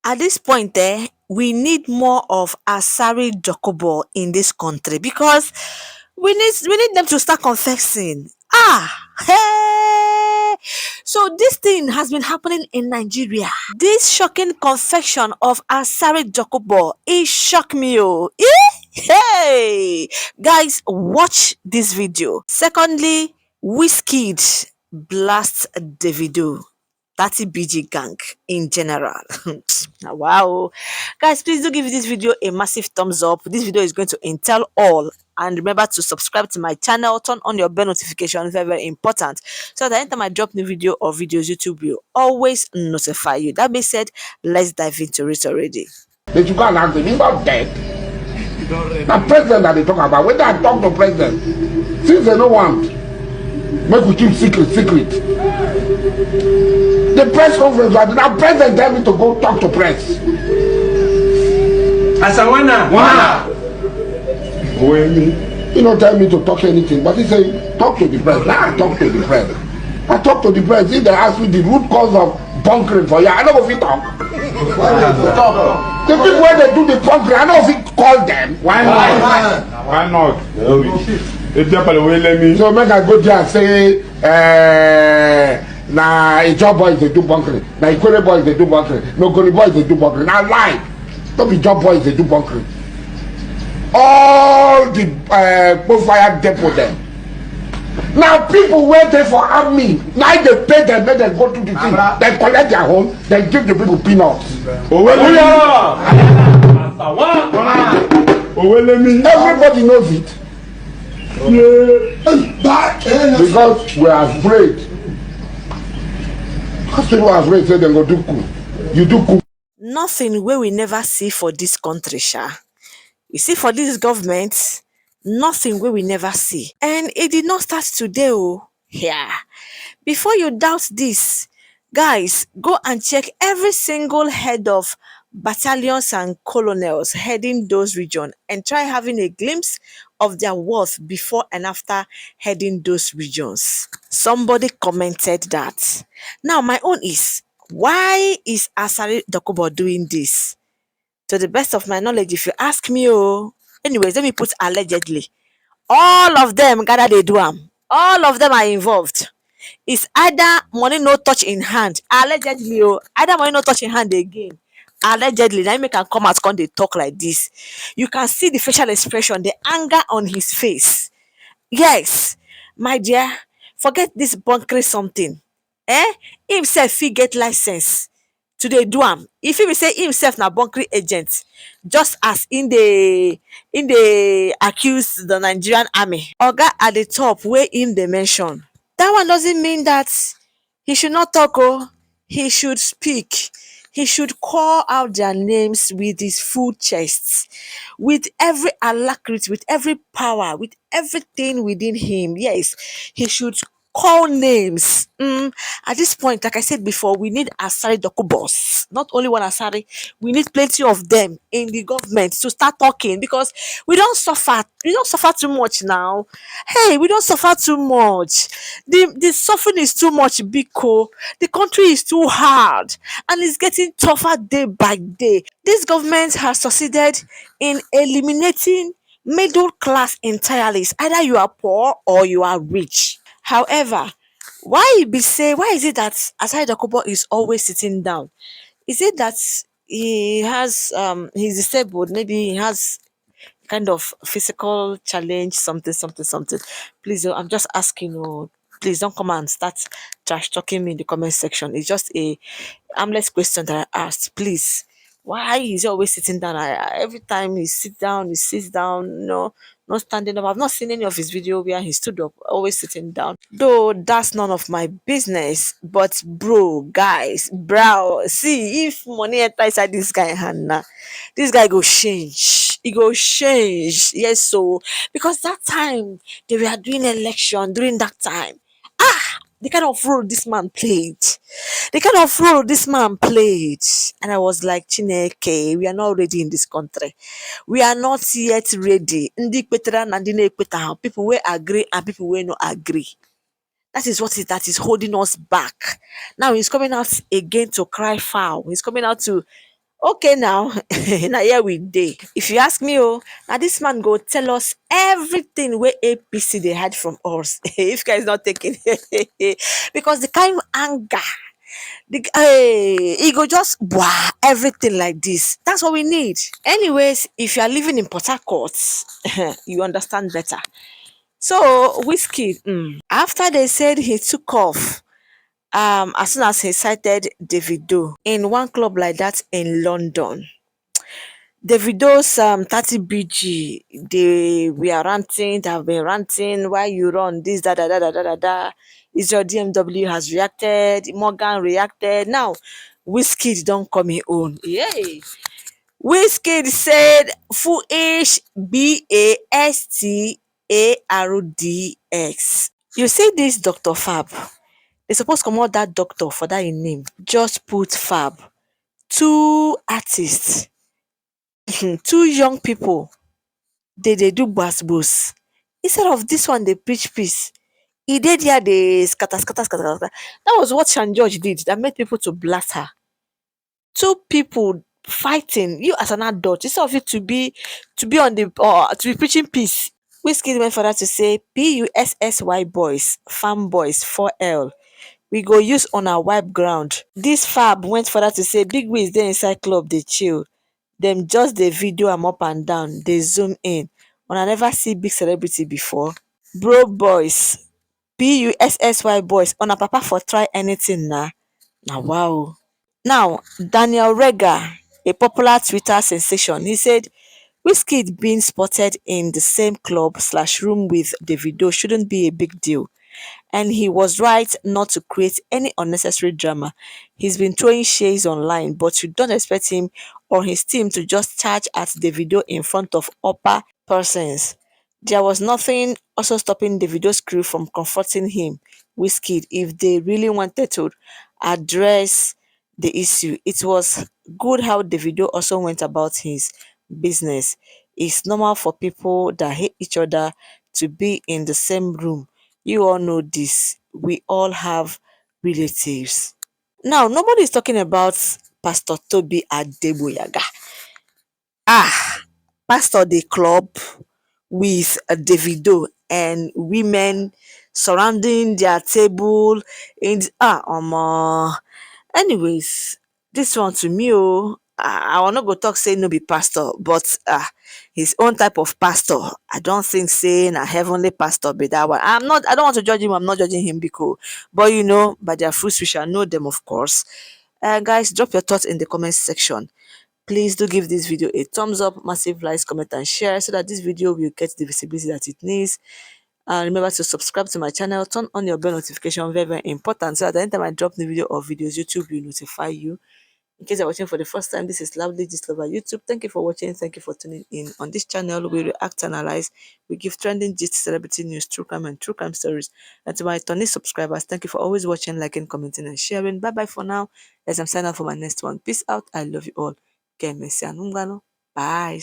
At this point, we need more of Assari Dokubo in this country because we need them to start confessing. Hey! So this thing has been happening in Nigeria. This shocking confession of Assari Dokubo, it shocked me. Oh. Hey! Guys, watch this video. Secondly, Wizkid blasts Davido. 30 BG gang in general. Wow. Guys, please do give this video a massive thumbs up. This video is going to entail all. And remember to subscribe to my channel. Turn on your bell notification. Very, very important. So that anytime I drop new video or videos, YouTube will always notify you. That being said, let's dive into it already. They should go and ask him, he's not dead. The president that they talk about, when they talk to president, since they don't want, make we keep secret. The press conference, the president tell me to go talk to press. Asawana. He don't tell me to talk anything, but he say, talk to the press. Now I talk to the press. I talk to the press. If they ask me the root cause of bunkering for you, I don't know if he talk. The people where they do the bunkering, I don't know if he call them. Why not? So make I go there and say, na job boys they do bunkering, na Ikore boys they do bunkering, no Goni boys they do bunkering. Now lie, don't be job boys they do bunkering. All the bonfire depot there. Now people wait there for army. Now they pay them, make them go to the thing. They collect their home, they give the people peanuts. Everybody knows it. Because we are afraid. Because people are afraid, say they go do cool. You do cool. Nothing where we never see for this country, Sha. You see, for this government, nothing where we never see. And it did not start today, oh. Yeah. Before you doubt this, guys, go and check every single head of battalions and colonels heading those regions and try having a glimpse of their worth before and after heading those regions. Somebody commented that. Now, my own is, why is Assari Dokubo doing this? To the best of my knowledge, if you ask me, oh, anyways, let me put allegedly. All of them gather they do them. All of them are involved. It's either money no touch in hand, allegedly, oh, either money no touch in hand again. Allegedly, now make can come out when they talk like this. You can see the facial expression, the anger on his face. Yes, my dear, forget this bunkering something. Himself he get license to dey do am. If he say himself na bunkering agent, just as in the accuse the Nigerian army. Oga at the top where in the mention. That one doesn't mean that he should not talk. Oh, he should speak. He should call out their names with his full chest, with every alacrity, with every power, with everything within him. Yes, he should call names. At this point, like I said before, we need Assari Dokubos. Not only one Assari, we need plenty of them in the government to start talking because we don't suffer. We don't suffer too much now. Hey, we don't suffer too much. The suffering is too much, Biko. The country is too hard and it's getting tougher day by day. This government has succeeded in eliminating middle class entirely. It's either you are poor or you are rich. However, why is it that Assari Dokubo is always sitting down? Is it that he's disabled? Maybe he has kind of physical challenge, something. Please, I'm just asking you. Please don't come and start trash talking me in the comment section. It's just a harmless question that I asked. Please, why is he always sitting down? Every time he sits down. No, not standing up. I've not seen any of his video where he stood up, always sitting down. Though that's none of my business. But bro, see if money enter inside this guy hand now, this guy go change. He go change. Yes, so because that time they were doing election during that time. The kind of role this man played. And I was like, Chineke, we are not ready in this country. We are not yet ready. Ndị kpetara na ndị na-ekpeta, people will agree and people will not agree. That is that is holding us back. Now he's coming out again to cry foul. He's coming out to Okay now, now here we dey. If you ask me, oh, now this man go tell us everything where APC they had from us. If guys not taking because the kind of anger, he go just wow everything like this. That's what we need. Anyways, if you are living in Port Harcourt, you understand better. So Wizkid, after they said he took off, as soon as he cited Davido in one club like that in London. Davido's 30 BG, they were ranting, they have been ranting, why you run this, da da da da da da da. Israel DMW has reacted, Morgan reacted. Now, Wizkid don't come in own. Yay! Wizkid said foolish BASTARDX. You see this Dr. Fab, they suppose comot that doctor for that im name. Just put Fab. Two artists, two young people, they do gbas. Instead of this one they preach peace, e dey there dey scatter scatter scatter scatter. That was what Sean George did that made people to blast her. Two people fighting, you as an adult, instead of you to be on the to be preaching peace. Wizkid went further to say PUSSY boys, farm boys 4L. We go use on our wipe ground. This Fab went further to say big wiz dey inside club dey chill. Dem just dey video am up and down, dey zoom in. Una never see big celebrity before. Bro boys, PUSSY boys, una papa for try anything na. Na wow. Now, Daniel Rega, a popular Twitter sensation, he said Wizkid being spotted in the same club slash room with Davido shouldn't be a big deal. And he was right not to create any unnecessary drama. He's been throwing shades online, but you don't expect him or his team to just charge at Davido in front of upper persons. There was nothing also stopping Davido's crew from confronting him, Wizkid, if they really wanted to address the issue. It was good how Davido also went about his business. It's normal for people that hate each other to be in the same room. You all know this. We all have relatives. Now, nobody is talking about Pastor Toby Adeboyaga. Pastor the club with Davido and women surrounding their table in anyways, this one to me, I will not go talk say no be pastor, but his own type of pastor. I don't think say na heavenly pastor be that one. I don't want to judge him, I'm not judging him because, but you know, by their fruits we shall know them, of course. Guys, drop your thoughts in the comment section. Please do give this video a thumbs up, massive likes, comment and share so that this video will get the visibility that it needs. And remember to subscribe to my channel, turn on your bell notification, very very important, so that anytime I drop new video or videos, YouTube will notify you. In case you're watching for the first time, this is Lovely Gistlover YouTube. Thank you for watching. Thank you for tuning in. On this channel, we react, analyze, we give trending gist, celebrity news, true crime, and true crime stories. And to my Tony subscribers, thank you for always watching, liking, commenting, and sharing. Bye bye for now. As I'm signing out for my next one. Peace out. I love you all. Bye.